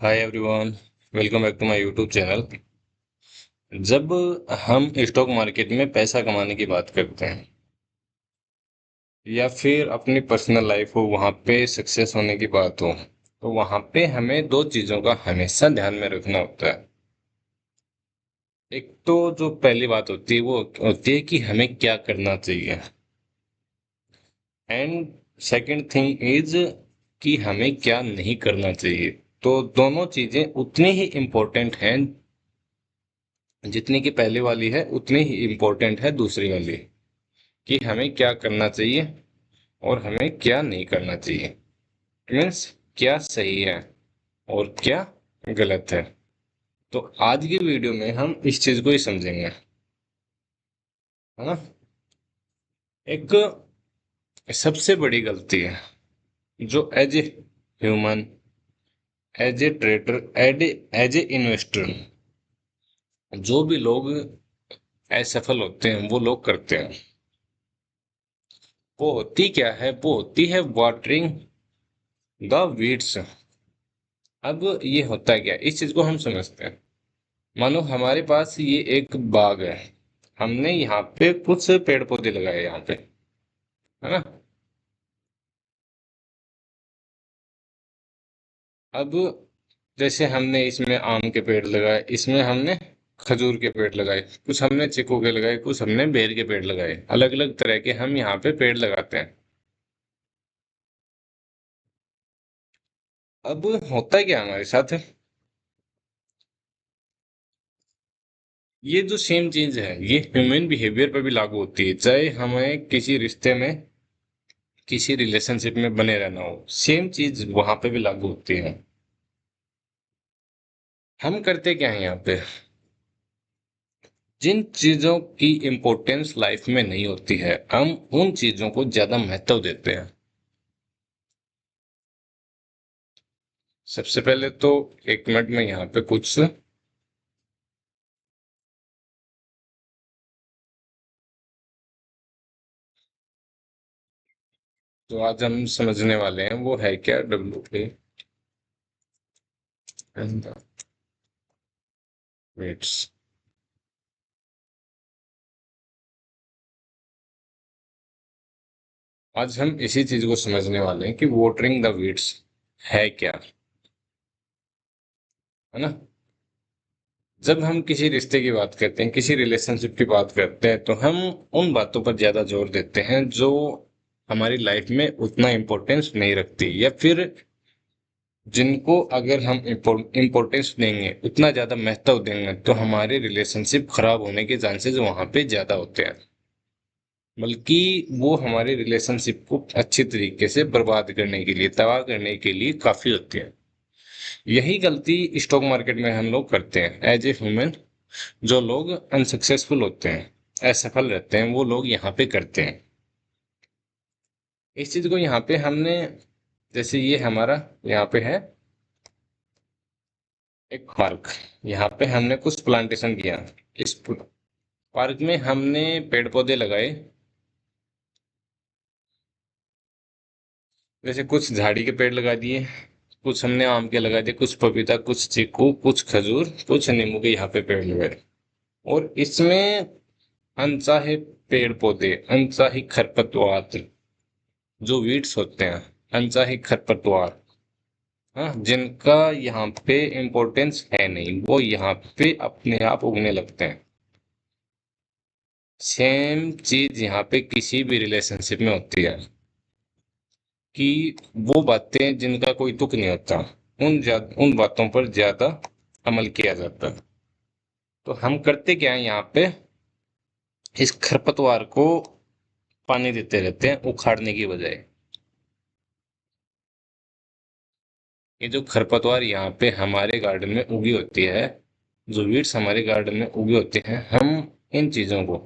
Hi everyone, welcome back to my YouTube channel. जब हम stock market में पैसा कमाने की बात करते हैं या फिर अपनी पर्सनल लाइफ हो वहाँ पे सक्सेस होने की बात हो, तो वहाँ पे हमें दो चीज़ों का हमेशा ध्यान में रखना होता है। एक तो जो पहली बात होती है वो होती है कि हमें क्या करना चाहिए, एंड सेकंड थिंग इज कि हमें क्या नहीं करना चाहिए। तो दोनों चीज़ें उतनी ही इम्पोर्टेंट हैं, जितनी की पहली वाली है उतनी ही इम्पोर्टेंट है दूसरी वाली, कि हमें क्या करना चाहिए और हमें क्या नहीं करना चाहिए। मीन्स क्या सही है और क्या गलत है। तो आज की वीडियो में हम इस चीज को ही समझेंगे, है ना। एक सबसे बड़ी गलती है जो as a human, as a trader, as a investor, जो भी लोग असफल होते हैं वो लोग करते हैं, वो होती क्या है, वो होती है वाटरिंग द वीड्स। अब ये होता है क्या, इस चीज को हम समझते हैं। मानो हमारे पास ये एक बाग है, हमने यहाँ पे कुछ पेड़ पौधे लगाए यहाँ पे, है ना। अब जैसे हमने इसमें आम के पेड़ लगाए, इसमें हमने खजूर के पेड़ लगाए, कुछ हमने चीकू के लगाए, कुछ हमने बेर के पेड़ लगाए, अलग अलग तरह के हम यहाँ पे पेड़ लगाते हैं। अब होता क्या हमारे साथ, ये जो सेम चीज है ये ह्यूमन बिहेवियर पे भी लागू होती है, चाहे हमें किसी रिश्ते में, किसी रिलेशनशिप में बने रहना हो, सेम चीज वहां पे भी लागू होती है। हम करते क्या है यहाँ पे, जिन चीजों की इम्पोर्टेंस लाइफ में नहीं होती है हम उन चीजों को ज्यादा महत्व देते हैं। सबसे पहले तो एक मिनट में यहाँ पे कुछ, जो आज हम समझने वाले हैं वो है क्या, WA एंड द वेट्स। आज हम इसी चीज को समझने वाले हैं कि वोटरिंग द वीड्स है क्या, है ना। जब हम किसी रिश्ते की बात करते हैं, किसी रिलेशनशिप की बात करते हैं, तो हम उन बातों पर ज्यादा जोर देते हैं जो हमारी लाइफ में उतना इम्पोर्टेंस नहीं रखती, या फिर जिनको अगर हम इम्पोर्टेंस देंगे, उतना ज्यादा महत्व देंगे, तो हमारे रिलेशनशिप खराब होने के चांसेस वहां पे ज्यादा होते हैं, बल्कि वो हमारे रिलेशनशिप को अच्छी तरीके से बर्बाद करने के लिए, तबाह करने के लिए काफी होती है। यही गलती स्टॉक मार्केट में हम लोग करते हैं एज ए ह्यूमन। जो लोग अनसक्सेसफुल होते हैं, असफल रहते हैं, वो लोग यहाँ पे करते हैं इस चीज को। यहाँ पे हमने, जैसे ये हमारा यहाँ पे है एक पार्क, यहाँ पे हमने कुछ प्लांटेशन किया। इस पार्क में हमने पेड़ पौधे लगाए, जैसे कुछ झाड़ी के पेड़ लगा दिए, कुछ हमने आम के लगा दिए, कुछ पपीता, कुछ चीकू, कुछ खजूर, कुछ नींबू के यहाँ पे पेड़ लगाए। और इसमें अनचाहे पेड़ पौधे, अनचाही खरपतवार, जो वीड्स होते हैं, अनचाही खरपतवार, हाँ, जिनका यहाँ पे इम्पोर्टेंस है नहीं, वो यहाँ पे अपने आप उगने लगते हैं। सेम चीज यहाँ पे किसी भी रिलेशनशिप में होती है, कि वो बातें जिनका कोई तुक नहीं होता, उन बातों पर ज्यादा अमल किया जाता है। तो हम करते क्या है यहाँ पे, इस खरपतवार को पानी देते रहते हैं उखाड़ने की बजाय। ये जो खरपतवार यहाँ पे हमारे गार्डन में उगी होती है, जो वीड्स हमारे गार्डन में उगी होती हैं, हम इन चीजों को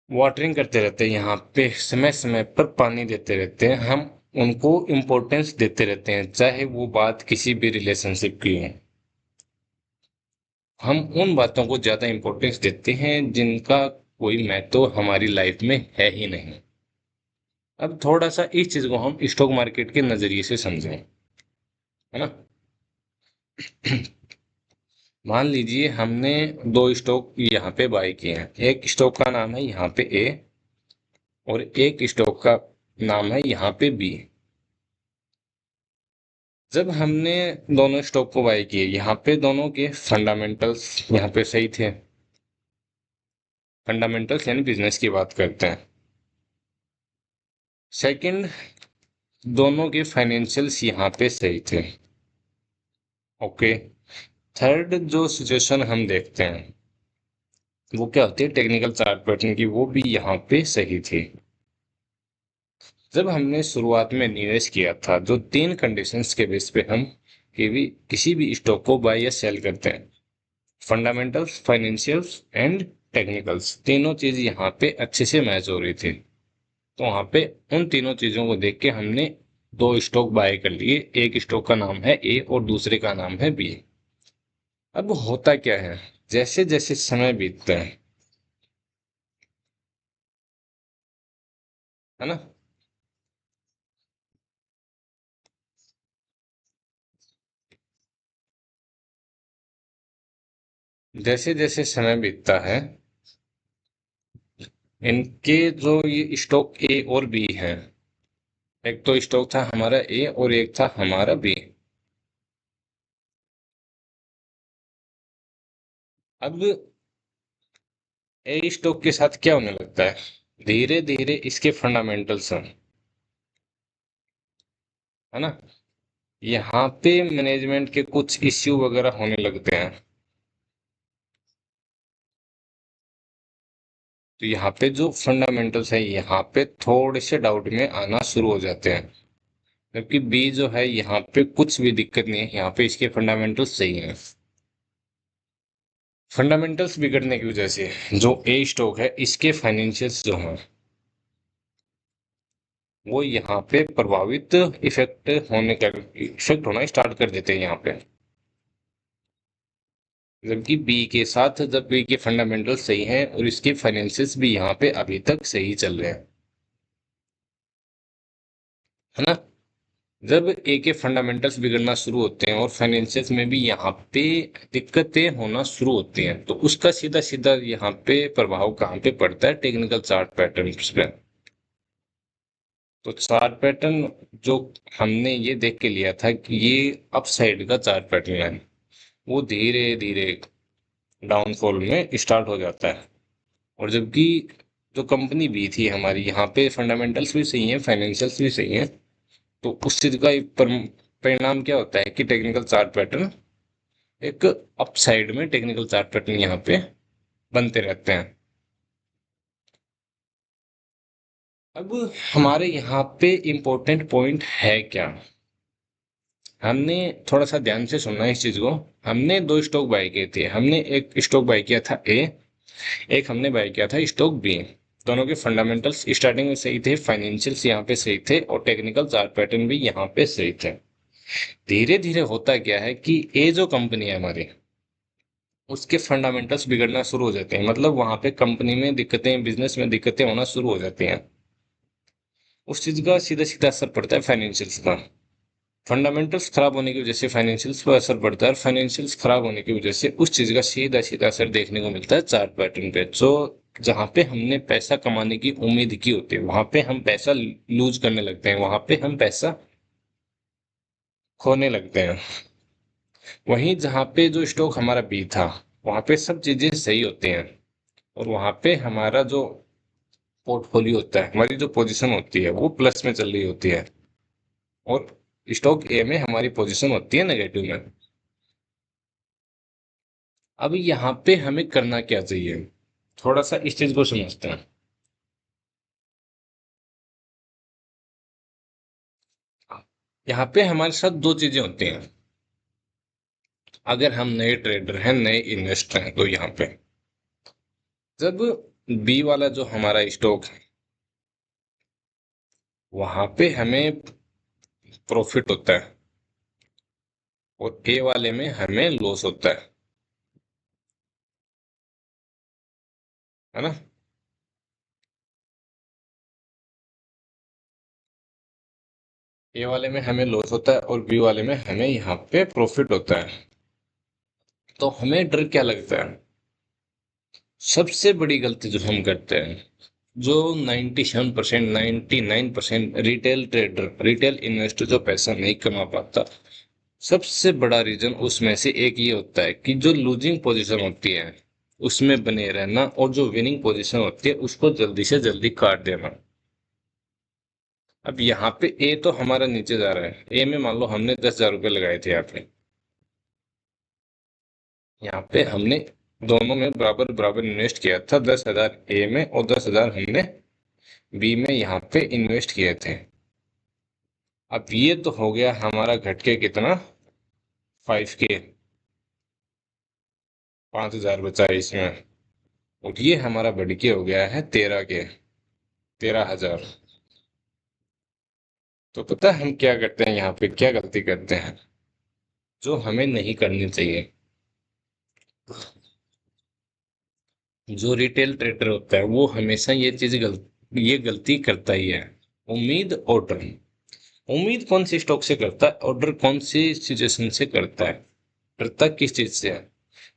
वाटरिंग करते रहते हैं, यहाँ पे समय समय पर पानी देते रहते हैं, हम उनको इम्पोर्टेंस देते रहते हैं, चाहे वो बात किसी भी रिलेशनशिप की हो। हम उन बातों को ज्यादा इम्पोर्टेंस देते हैं जिनका कोई महत्व हमारी लाइफ में है ही नहीं। अब थोड़ा सा इस चीज को हम स्टॉक मार्केट के नजरिए से समझें। है ना। मान लीजिए हमने दो स्टॉक यहाँ पे बाय किए हैं, एक स्टॉक का नाम है यहाँ पे ए और एक स्टॉक का नाम है यहाँ पे बी। जब हमने दोनों स्टॉक को बाय किए, यहाँ पे दोनों के फंडामेंटल्स यहाँ पे सही थे। फंडामेंटल्स यानी बिजनेस की बात करते हैं। सेकंड, दोनों के फाइनेंशियल्स यहाँ पे सही थे। ओके। थर्ड जो सिचुएशन हम देखते हैं वो क्या होती है, टेक्निकल चार्ट पैटर्न की, वो भी यहाँ पे सही थी। जब हमने शुरुआत में निवेश किया था, जो तीन कंडीशंस के बेस पे हम किसी भी स्टॉक को बाय या सेल करते हैं, फंडामेंटल्स, फाइनेंशियल्स एंड टेक्निकल्स, तीनों चीज यहाँ पे अच्छे से मैच हो रही थी। तो वहाँ पे उन तीनों चीजों को देख के हमने दो स्टॉक बाय कर लिए। एक स्टॉक का नाम है ए और दूसरे का नाम है बी। अब होता क्या है, जैसे जैसे समय बीतता है ना, जैसे जैसे समय बीतता है, इनके जो ये स्टॉक ए और बी है, एक तो स्टॉक था हमारा ए और एक था हमारा बी। अब ए स्टॉक के साथ क्या होने लगता है, धीरे धीरे इसके फंडामेंटल्स हैं, है ना, यहाँ पे मैनेजमेंट के कुछ इश्यू वगैरह होने लगते हैं। तो यहाँ पे जो फंडामेंटल्स है यहाँ पे थोड़े से डाउट में आना शुरू हो जाते हैं। जबकि बी जो है यहाँ पे कुछ भी दिक्कत नहीं है, यहाँ पे इसके फंडामेंटल्स सही हैं। फंडामेंटल्स बिगड़ने की वजह से जो ए स्टॉक है इसके फाइनेंशियल्स जो हैं वो यहाँ पे प्रभावित, इफेक्ट होना स्टार्ट कर देते हैं यहाँ पे। जबकि बी के साथ, जब बी के फंडामेंटल सही हैं और इसके फाइनेंसिस भी यहाँ पे अभी तक सही चल रहे हैं, है ना। जब ए के फंडामेंटल्स बिगड़ना शुरू होते हैं और फाइनेंसियल्स में भी यहाँ पे दिक्कतें होना शुरू होती हैं, तो उसका सीधा सीधा यहाँ पे प्रभाव कहाँ पे पड़ता है, टेक्निकल चार्ट पैटर्न पे। तो चार्ट पैटर्न जो हमने ये देख के लिया था कि ये अप साइड का चार्ट पैटर्न है, वो धीरे धीरे डाउनफॉल में स्टार्ट हो जाता है। और जबकि जो कंपनी बी थी हमारी, यहाँ पे फंडामेंटल्स भी सही हैं, फाइनेंशियल्स भी सही हैं, तो उस चीज का परिणाम क्या होता है कि टेक्निकल चार्ट पैटर्न एक अपसाइड में, टेक्निकल चार्ट पैटर्न यहाँ पे बनते रहते हैं। अब हमारे यहाँ पे इम्पोर्टेंट पॉइंट है क्या, हमने थोड़ा सा ध्यान से सुनना है इस चीज को। हमने दो स्टॉक बाय किए थे, हमने एक स्टॉक बाय किया था ए, एक हमने बाय किया था स्टॉक बी। दोनों के फंडामेंटल्स स्टार्टिंग में सही थे, फाइनेंशियल्स यहाँ पे सही थे और टेक्निकल चार्ट पैटर्न भी यहाँ पे सही थे। धीरे धीरे होता क्या है कि ये जो कंपनी है हमारी, उसके फंडामेंटल्स बिगड़ना शुरू हो जाते हैं, मतलब वहां पे कंपनी में दिक्कतें, बिजनेस में दिक्कतें होना शुरू हो जाती हैं। उस चीज का सीधा सीधा असर पड़ता है फाइनेंशियल्स का। फंडामेंटल्स खराब होने की वजह से फाइनेंशियल्स पर असर पड़ता है, और फाइनेंशियल्स खराब होने की वजह से उस चीज का सीधा सीधा असर देखने को मिलता है चार्ट पैटर्न पे। जो जहाँ पे हमने पैसा कमाने की उम्मीद की होती है वहां पे हम पैसा लूज करने लगते हैं, वहां पे हम पैसा खोने लगते हैं। वहीं जहाँ पे जो स्टॉक हमारा बी था, वहां पे सब चीजें सही होती हैं और वहां पे हमारा जो पोर्टफोलियो होता है, हमारी जो पोजीशन होती है वो प्लस में चल रही होती है, और स्टॉक ए में हमारी पोजीशन होती है नेगेटिव में। अब यहाँ पे हमें करना क्या चाहिए, थोड़ा सा इस चीज को समझते हैं। यहाँ पे हमारे साथ दो चीजें होती हैं। अगर हम नए ट्रेडर हैं, नए इन्वेस्टर हैं, तो यहाँ पे जब बी वाला जो हमारा स्टॉक है वहां पे हमें प्रॉफिट होता है और ए वाले में हमें लॉस होता है ना। ए वाले में हमें लॉस होता है और बी वाले में हमें यहाँ पे प्रॉफिट होता है। तो हमें डर क्या लगता है? सबसे बड़ी गलती जो हम करते हैं, जो 97%, 99% रिटेल ट्रेडर, रिटेल इन्वेस्टर जो पैसा नहीं कमा पाता, सबसे बड़ा रीजन उसमें से एक ये होता है कि जो लूजिंग पोजीशन होती है उसमें बने रहना, और जो विनिंग पोजीशन होती है उसको जल्दी से जल्दी काट देना। अब यहाँ पे ए तो हमारा नीचे जा रहा है, ए में मान लो हमने 10,000 रुपये लगाए थे। यहाँ पे हमने दोनों में बराबर बराबर इन्वेस्ट किया था, 10,000 ए में और 10,000 हमने बी में यहाँ पे इन्वेस्ट किए थे। अब ये तो हो गया हमारा घट के कितना, 5K, 5,000 बचा है इसमें। और ये हमारा बढ़ के हो गया है 13K, 13,000। तो पता है हम क्या करते हैं, यहाँ पे क्या गलती करते हैं जो हमें नहीं करनी चाहिए। जो रिटेल ट्रेडर होता है वो हमेशा ये गलती करता ही है। उम्मीद और डर। उम्मीद कौन सी स्टॉक से करता है और डर कौन सी सिचुएशन से करता है? डरता किस चीज से है?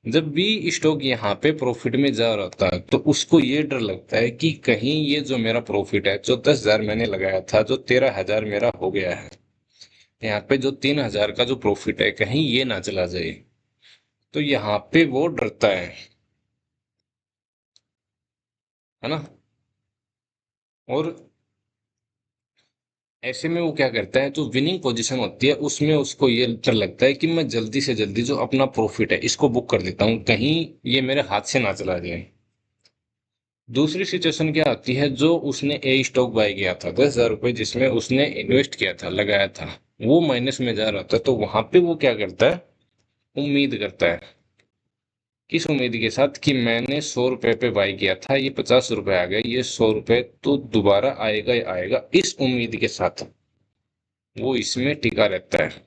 जब भी स्टॉक यहाँ पे प्रॉफिट में जा रहा था तो उसको ये डर लगता है कि कहीं ये जो मेरा प्रॉफिट है, जो 10,000 मैंने लगाया था, जो 13,000 मेरा हो गया है, यहाँ पे जो 3,000 का जो प्रॉफिट है कहीं ये ना चला जाए। तो यहाँ पे वो डरता है ना। और ऐसे में वो क्या करता है, जो विनिंग पोजीशन होती है उसमें उसको ये डर लगता है कि मैं जल्दी से जल्दी जो अपना प्रॉफिट है इसको बुक कर लेता हूँ, कहीं ये मेरे हाथ से ना चला जाए। दूसरी सिचुएशन क्या आती है, जो उसने ए स्टॉक बाय किया था 10,000 रुपये जिसमें उसने इन्वेस्ट किया था, लगाया था, वो माइनस में जा रहा था, तो वहां पे वो क्या करता है, उम्मीद करता है। किस उम्मीद के साथ कि मैंने 100 रुपए पे बाय किया था, ये 50 रुपए आ गए, ये 100 रुपए तो दोबारा आएगा ही आएगा, इस उम्मीद के साथ वो इसमें टिका रहता है।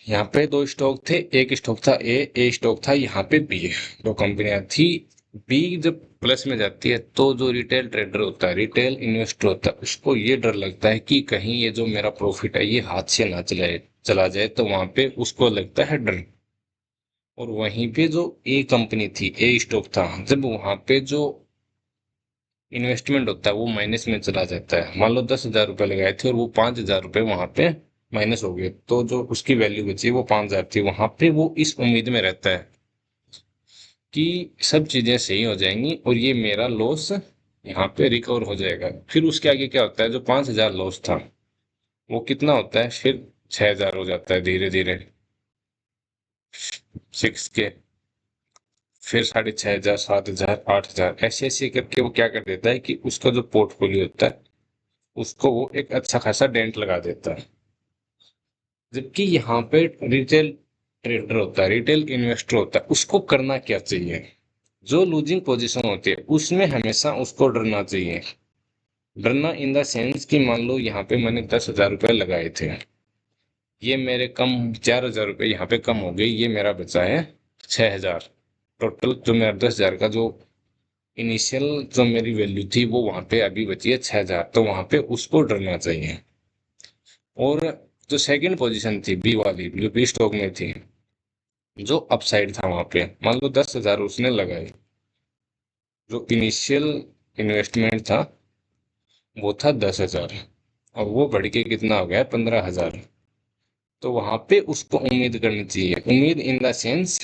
यहाँ पे दो स्टॉक थे, एक स्टॉक था ए स्टॉक था यहाँ पे बी। दो कंपनियां थी। बी जब प्लस में जाती है तो जो रिटेल ट्रेडर होता है, रिटेल इन्वेस्टर होता है, उसको ये डर लगता है कि कहीं ये जो मेरा प्रॉफिट है ये हाथ से ना चला जाए, तो वहां पे उसको लगता है डर। और वहीं पे जो ए कंपनी थी, ए स्टॉक था, जब वहां पे जो इन्वेस्टमेंट होता है वो माइनस में चला जाता है, मान लो 10,000 रुपये लगाए थे और वो 5,000 रुपये वहां पे माइनस हो गए, तो जो उसकी वैल्यू बची वो 5,000 थी, वहां पे वो इस उम्मीद में रहता है कि सब चीजें सही हो जाएंगी और ये मेरा लॉस यहाँ पे रिकवर हो जाएगा। फिर उसके आगे क्या होता है, जो 5,000 लॉस था वो कितना होता है, फिर 6,000 हो जाता है धीरे धीरे, 6K, फिर 6,500, 7,000, 8,000, ऐसे ऐसे करके वो क्या कर देता है कि उसका जो पोर्टफोलियो होता है उसको वो एक अच्छा खासा डेंट लगा देता है। जबकि यहाँ पे रिटेल ट्रेडर होता है, रिटेल इन्वेस्टर होता है, उसको करना क्या चाहिए, जो लूजिंग पोजीशन होती है उसमें हमेशा उसको डरना चाहिए। डरना इन द सेंस कि मान लो यहाँ पे मैंने 10,000 रुपये लगाए थे, ये मेरे कम 4,000 रुपये यहाँ पे कम हो गए, ये मेरा बचा है 6,000। टोटल जो मेरा 10,000 का जो इनिशियल जो मेरी वैल्यू थी वो वहां पे अभी बची है 6,000, तो वहां पे उसको डरना चाहिए। और जो सेकंड पोजीशन थी बी वाली, जो बी स्टॉक में थी, जो अपसाइड था वहां पे, मान लो 10,000 उसने लगाए, जो इनिशियल इन्वेस्टमेंट था वो था 10,000, और वो बढ़ के कितना हो गया, 15,000। तो वहां पे उसको उम्मीद करनी चाहिए, उम्मीद इन द सेंस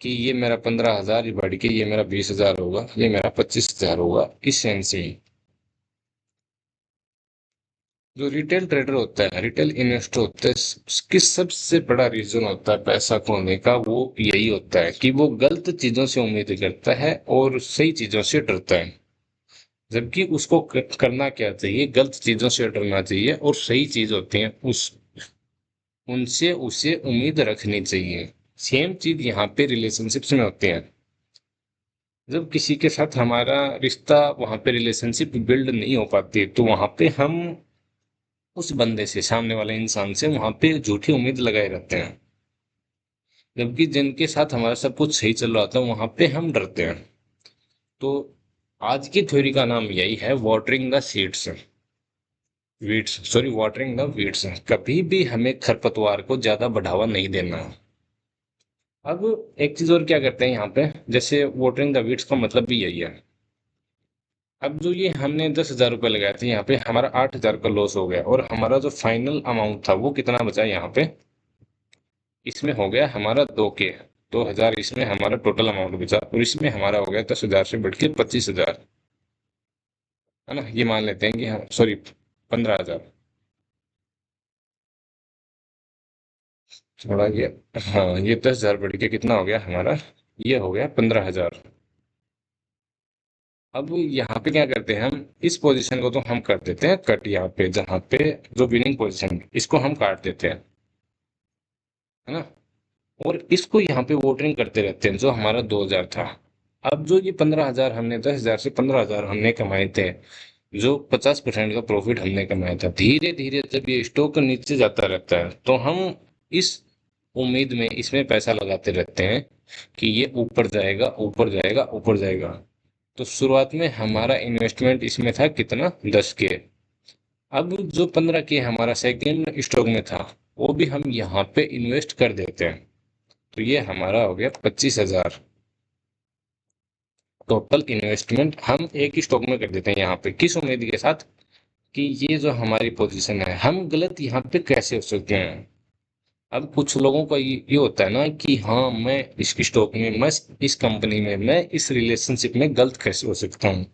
कि ये मेरा 15,000 बढ़ के ये मेरा 20,000 होगा, ये मेरा 25,000 होगा, इस सेंस में। जो रिटेल ट्रेडर होता है, रिटेल इन्वेस्टर होता है, उसकी सबसे बड़ा रीजन होता है पैसा खोने का, वो यही होता है कि वो गलत चीजों से उम्मीद करता है और सही चीजों से डरता है। जबकि उसको करना क्या चाहिए, गलत चीजों से डरना चाहिए, और सही चीज होती है उनसे उसे उम्मीद रखनी चाहिए। सेम चीज यहाँ पे रिलेशनशिप्स में होती है। जब किसी के साथ हमारा रिश्ता, वहां पे रिलेशनशिप बिल्ड नहीं हो पाती, तो वहां पे हम उस बंदे से, सामने वाले इंसान से वहां पे झूठी उम्मीद लगाए रहते हैं। जबकि जिनके साथ हमारा सब कुछ सही चल रहा था वहां पे हम डरते हैं। तो आज की थ्योरी का नाम यही है, watering the seeds, weeds, sorry, watering the weeds. कभी भी हमें खरपतवार को ज्यादा बढ़ावा नहीं देना। अब एक चीज और क्या करते हैं यहाँ पे, जैसे वाटरिंग द वीड्स का मतलब भी यही है। अब जो ये हमने 10,000 रुपये लगाए थे, यहाँ पे हमारा 8,000 का लॉस हो गया, और हमारा जो फाइनल अमाउंट था वो कितना बचा यहाँ पे, इसमें हो गया हमारा 2,000। इसमें हमारा टोटल अमाउंट बचा, और इसमें हमारा हो गया 10,000 से बढ़ के 25,000, है ना। ये मान लेते हैं कि हाँ, सॉरी, 15,000। थोड़ा ये, हाँ, ये 10,000 बढ़ के कितना हो गया हमारा, ये हो गया 15,000। अब यहाँ पे क्या करते हैं हम, इस पोजीशन को तो हम कर देते हैं कट, यहाँ पे जहाँ पे जो विनिंग पोजीशन है इसको हम काट देते हैं, है ना। और इसको यहाँ पे वोटिंग करते रहते हैं, जो हमारा 2,000 था। अब जो ये 15,000 हमने, 10,000 से 15,000 हमने कमाए थे, जो 50% का प्रॉफिट हमने कमाया था, धीरे धीरे जब ये स्टॉक नीचे जाता रहता है तो हम इस उम्मीद में इसमें पैसा लगाते रहते हैं कि ये ऊपर जाएगा, ऊपर जाएगा, ऊपर जाएगा। तो शुरुआत में हमारा इन्वेस्टमेंट इसमें था कितना, 10 के। अब जो 15 के हमारा सेकंड स्टॉक में था, वो भी हम यहाँ पे इन्वेस्ट कर देते हैं, तो ये हमारा हो गया 25,000। टोटल इन्वेस्टमेंट हम एक ही स्टॉक में कर देते हैं यहाँ पे, किस उम्मीद के साथ कि ये जो हमारी पोजीशन है, हम गलत यहाँ पे कैसे हो सकते हैं। अब कुछ लोगों का ये होता है ना कि हाँ, मैं इस स्टॉक में, मैं इस कंपनी में, मैं इस रिलेशनशिप में गलत कैसे हो सकता हूँ।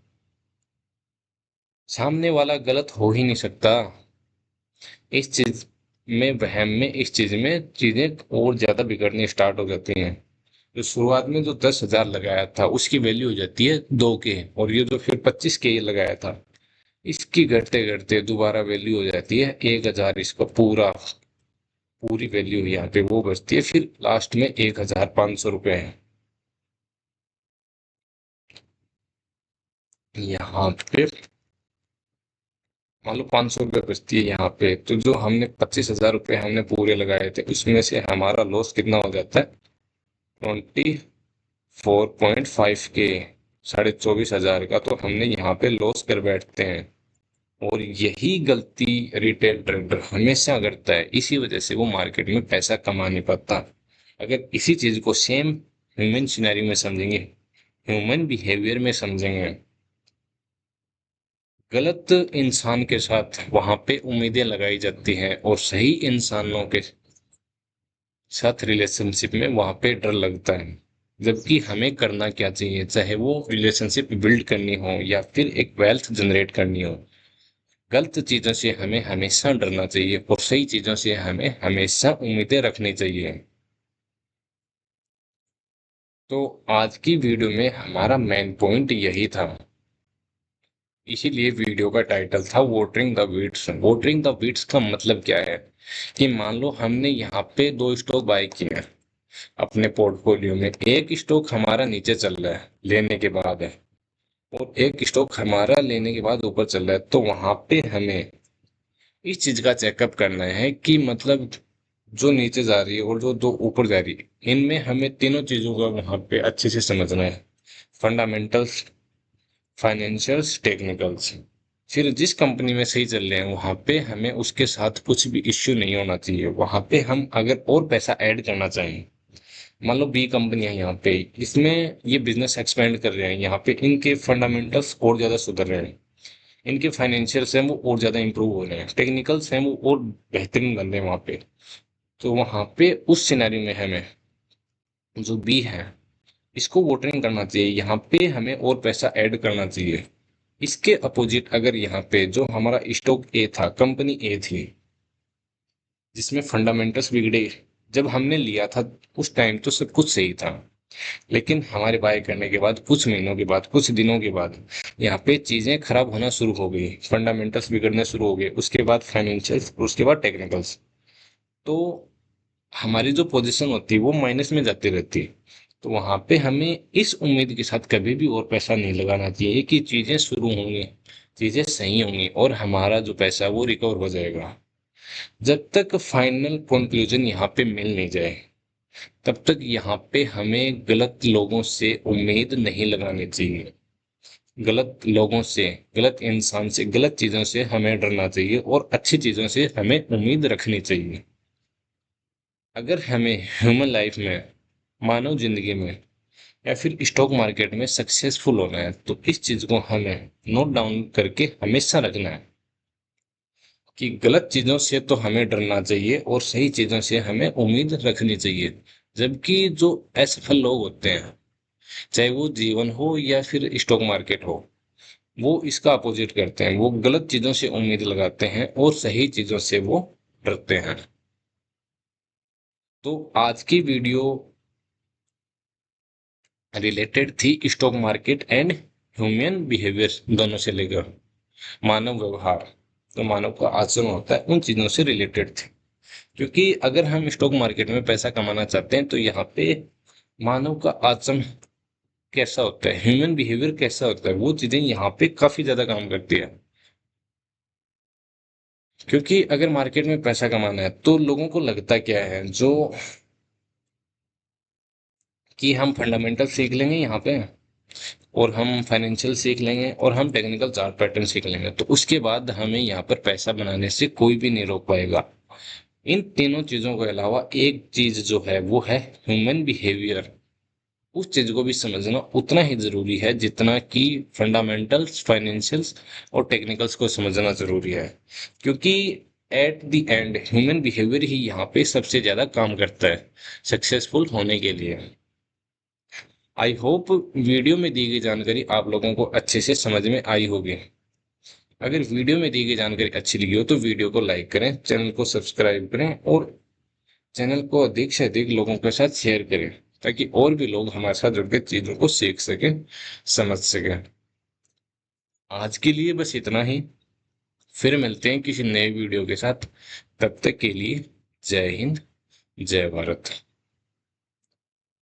सामने वाला गलत हो ही नहीं सकता। इस चीज में, वहम में, इस चीज में चीजें और ज्यादा बिगड़ने स्टार्ट हो जाती हैं। जो शुरुआत में जो 10,000 लगाया था उसकी वैल्यू हो जाती है 2 के, और ये जो फिर 25 के ये लगाया था, इसकी घटते घटते दोबारा वैल्यू हो जाती है 1,000। इसका पूरा, पूरी वैल्यू यहाँ पे वो बचती है फिर लास्ट में 1,500 रुपये है यहाँ पे। मान लो 500 रुपये बचती है यहाँ पे, तो जो हमने 25,000 रुपये हमने पूरे लगाए थे, उसमें से हमारा लॉस कितना हो जाता है, 24.5 के, 24,500 का तो हमने यहाँ पे लॉस कर बैठते हैं। और यही गलती रिटेल ट्रेडर हमेशा करता है, इसी वजह से वो मार्केट में पैसा कमा नहीं पाता। अगर इसी चीज को सेम ह्यूमन सिनेरियो में समझेंगे, ह्यूमन बिहेवियर में समझेंगे, गलत इंसान के साथ वहां पे उम्मीदें लगाई जाती हैं, और सही इंसानों के साथ रिलेशनशिप में वहां पे डर लगता है। जबकि हमें करना क्या चाहिए, चाहे वो रिलेशनशिप बिल्ड करनी हो या फिर एक वेल्थ जनरेट करनी हो, गलत चीजों से हमें हमेशा डरना चाहिए, और सही चीजों से हमें हमेशा उम्मीदें रखनी चाहिए। तो आज की वीडियो में हमारा मेन पॉइंट यही था, इसीलिए वीडियो का टाइटल था वोटरिंग द वीट्स। वोटरिंग द वीट्स का मतलब क्या है, कि मान लो हमने यहाँ पे 2 स्टॉक बाय किए हैं अपने पोर्टफोलियो में, एक स्टॉक हमारा नीचे चल रहा है लेने के बाद है, और एक स्टॉक हमारा लेने के बाद ऊपर चल रहा है। तो वहां पे हमें इस चीज का चेकअप करना है कि मतलब जो नीचे जा रही है और जो दो ऊपर जा रही है, इनमें हमें तीनों चीजों का वहां पे अच्छे से समझना है, फंडामेंटल्स, फाइनेंशियल्स, टेक्निकल्स। फिर जिस कंपनी में सही चल रहे हैं वहां पे हमें उसके साथ कुछ भी इश्यू नहीं होना चाहिए। वहां पे हम अगर और पैसा ऐड करना चाहें, मान लो बी कंपनी है यहाँ पे, इसमें ये बिजनेस एक्सपेंड कर रहे हैं, यहाँ पे इनके फंडामेंटल्स और ज्यादा सुधर रहे हैं, इनके फाइनेंशियल्स हैं वो और ज्यादा इंप्रूव हो रहे हैं, टेक्निकल्स हैं वो और बेहतरीन बन रहे हैं वहां पे। तो वहां पे उस सिनेरियो में हमें जो बी है इसको वोटिंग करना चाहिए, यहाँ पे हमें और पैसा ऐड करना चाहिए। इसके अपोजिट अगर यहाँ पे जो हमारा स्टॉक ए था, कंपनी ए थी, जिसमें फंडामेंटल्स बिगड़े, जब हमने लिया था उस टाइम तो सब कुछ सही था, लेकिन हमारे बाय करने के बाद कुछ महीनों के बाद, कुछ दिनों के बाद यहाँ पे चीजें खराब होना शुरू हो गई, फंडामेंटल्स बिगड़ने शुरू हो गए, उसके बाद फाइनेंशियल्स, उसके बाद टेक्निकल्स। तो हमारी जो पोजीशन होती है वो माइनस में जाती रहती है। तो वहां पे हमें इस उम्मीद के साथ कभी भी और पैसा नहीं लगाना चाहिए कि चीजें शुरू होंगी, चीजें सही होंगी और हमारा जो पैसा है वो रिकवर हो जाएगा। जब तक फाइनल कंक्लूजन यहाँ पे मिल नहीं जाए, तब तक यहाँ पे हमें गलत लोगों से उम्मीद नहीं लगानी चाहिए। गलत लोगों से, गलत इंसान से, गलत चीजों से हमें डरना चाहिए और अच्छी चीजों से हमें उम्मीद रखनी चाहिए। अगर हमें ह्यूमन लाइफ में, मानव जिंदगी में या फिर स्टॉक मार्केट में सक्सेसफुल होना है तो इस चीज को हमें नोट डाउन करके हमेशा रखना है कि गलत चीजों से तो हमें डरना चाहिए और सही चीजों से हमें उम्मीद रखनी चाहिए। जबकि जो असफल लोग होते हैं, चाहे वो जीवन हो या फिर स्टॉक मार्केट हो, वो इसका अपोजिट करते हैं। वो गलत चीजों से उम्मीद लगाते हैं और सही चीजों से वो डरते हैं। तो आज की वीडियो रिलेटेड थी stock market and human behaviour, दोनों से लेकर मानव व्यवहार, तो मानव का आचरण होता है, उन चीजों से रिलेटेड थी। क्योंकि अगर हम स्टॉक मार्केट में पैसा कमाना चाहते हैं तो यहाँ पे मानव का आचरण कैसा होता है, ह्यूमन बिहेवियर कैसा होता है, वो चीजें यहाँ पे काफी ज्यादा काम करती है। क्योंकि अगर मार्केट में पैसा कमाना है तो लोगों को लगता क्या है, जो कि हम फंडामेंटल सीख लेंगे यहाँ पे, और हम फाइनेंशियल सीख लेंगे और हम टेक्निकल चार्ट पैटर्न सीख लेंगे, तो उसके बाद हमें यहाँ पर पैसा बनाने से कोई भी नहीं रोक पाएगा। इन तीनों चीजों के अलावा एक चीज जो है वो है ह्यूमन बिहेवियर। उस चीज को भी समझना उतना ही जरूरी है जितना कि फंडामेंटल्स, फाइनेंशियल्स और टेक्निकल्स को समझना जरूरी है। क्योंकि at the end human behaviour ही यहाँ पे सबसे ज्यादा काम करता है सक्सेसफुल होने के लिए। आई होप वीडियो में दी गई जानकारी आप लोगों को अच्छे से समझ में आई होगी। अगर वीडियो में दी गई जानकारी अच्छी लगी हो तो वीडियो को लाइक करें, चैनल को सब्सक्राइब करें और चैनल को अधिक से अधिक लोगों के साथ शेयर करें, ताकि और भी लोग हमारे साथ जुड़ के चीजों को सीख सकें, समझ सकें। आज के लिए बस इतना ही। फिर मिलते हैं किसी नए वीडियो के साथ। तब तक के लिए जय हिंद, जय भारत।